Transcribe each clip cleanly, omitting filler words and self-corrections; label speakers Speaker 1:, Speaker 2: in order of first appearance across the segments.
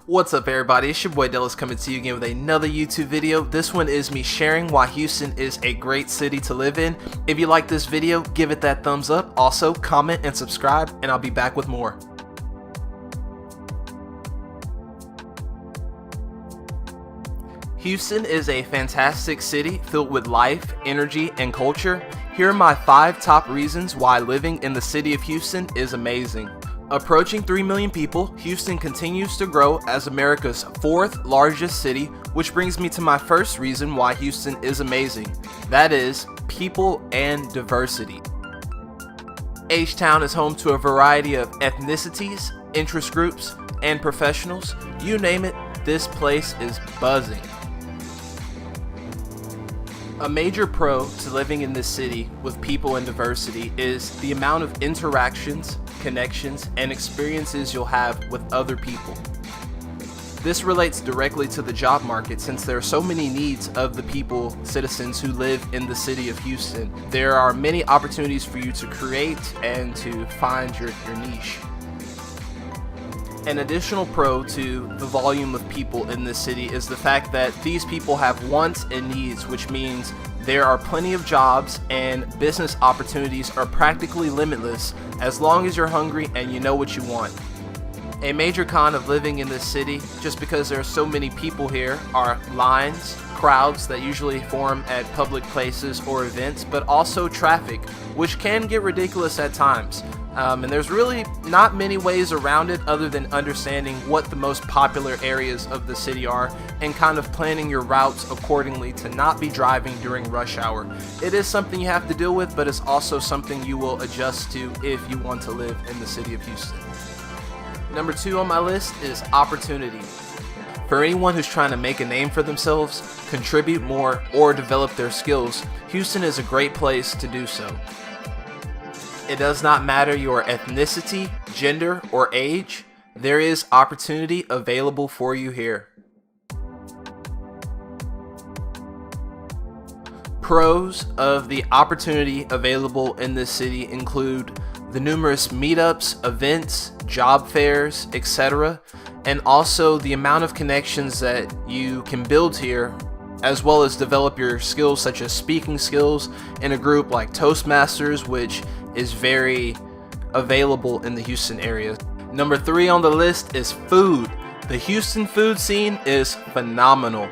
Speaker 1: What's up everybody, it's your boy Dallas coming to you again with another YouTube video. This one is me sharing why Houston is a great city to live in. If you like this video, give it that thumbs up. Also, comment and subscribe, and I'll be back with more. Houston is a fantastic city filled with life, energy, and culture. Here are my 5 top reasons why living in the city of Houston is amazing. Approaching 3 million people, Houston continues to grow as America's 4th largest city, which brings me to my first reason why Houston is amazing. That is people and diversity. H-Town is home to a variety of ethnicities, interest groups, and professionals. You name it, this place is buzzing. A major pro to living in this city with people and diversity is the amount of interactions, connections, and experiences you'll have with other people. This relates directly to the job market since there are so many needs of the citizens who live in the city of Houston. There are many opportunities for you to create and to find your niche. An additional pro to the volume of people in this city is the fact that these people have wants and needs, which means there are plenty of jobs and business opportunities are practically limitless as long as you're hungry and you know what you want. A major con of living in this city, just because there are so many people here, are lines, crowds that usually form at public places or events, but also traffic, which can get ridiculous at times. And there's really not many ways around it other than understanding what the most popular areas of the city are and kind of planning your routes accordingly to not be driving during rush hour. It is something you have to deal with, but it's also something you will adjust to if you want to live in the city of Houston. Number 2 on my list is opportunity. For anyone who's trying to make a name for themselves, contribute more, or develop their skills, Houston is a great place to do so. It does not matter your ethnicity, gender, or age, there is opportunity available for you here. Pros of the opportunity available in this city include the numerous meetups, events, job fairs, etc., and also the amount of connections that you can build here, as well as develop your skills such as speaking skills in a group like Toastmasters, which is very available in the Houston area. Number 3 on the list is food. The Houston food scene is phenomenal.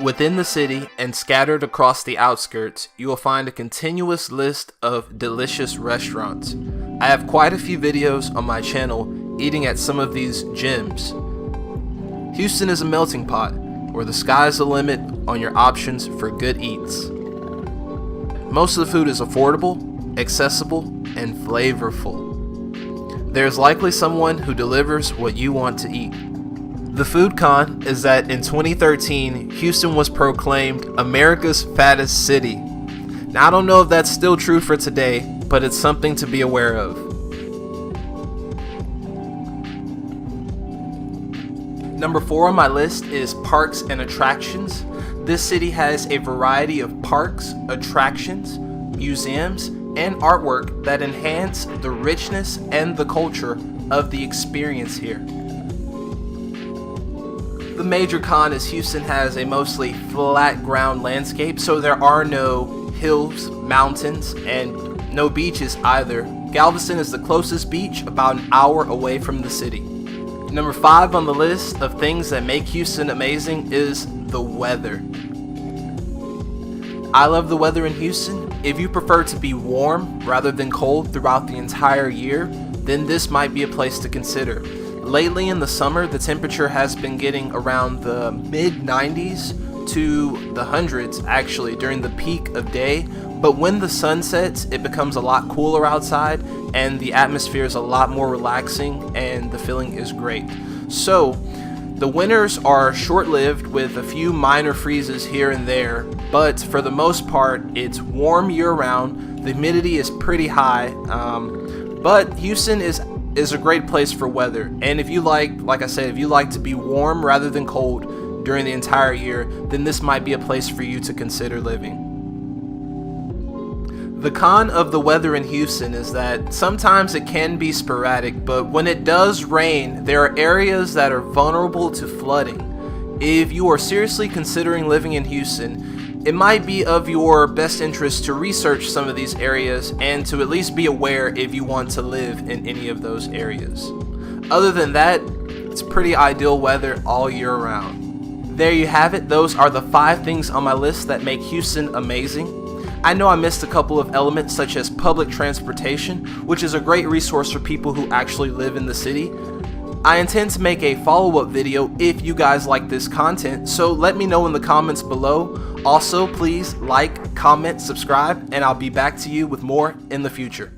Speaker 1: Within the city and scattered across the outskirts, you will find a continuous list of delicious restaurants. I have quite a few videos on my channel eating at some of these gems. Houston is a melting pot where the sky's the limit on your options for good eats. Most of the food is affordable, accessible, and flavorful. There's likely someone who delivers what you want to eat. The food con is that in 2013, Houston was proclaimed America's fattest city. Now I don't know if that's still true for today, but it's something to be aware of. Number 4 on my list is parks and attractions. This city has a variety of parks, attractions, museums, and artwork that enhance the richness and the culture of the experience here. The major con is Houston has a mostly flat ground landscape, so there are no hills, mountains, and no beaches either. Galveston is the closest beach, about an hour away from the city. Number 5 on the list of things that make Houston amazing is the weather. I love the weather in Houston. If you prefer to be warm rather than cold throughout the entire year, then this might be a place to consider. Lately in the summer, the temperature has been getting around the mid-90s to the hundreds actually during the peak of day, but when the sun sets, it becomes a lot cooler outside and the atmosphere is a lot more relaxing and the feeling is great. So the winters are short-lived with a few minor freezes here and there, but for the most part it's warm year-round. The humidity is pretty high, but Houston is a great place for weather. And if you like I said, if you like to be warm rather than cold during the entire year, then this might be a place for you to consider living. The con of the weather in Houston is that sometimes it can be sporadic, but when it does rain, there are areas that are vulnerable to flooding. If you are seriously considering living in Houston, it might be of your best interest to research some of these areas and to at least be aware if you want to live in any of those areas. Other than that, it's pretty ideal weather all year round. There you have it. Those are the 5 things on my list that make Houston amazing. I know I missed a couple of elements such as public transportation, which is a great resource for people who actually live in the city. I intend to make a follow-up video if you guys like this content, so let me know in the comments below. Also, please like, comment, subscribe, and I'll be back to you with more in the future.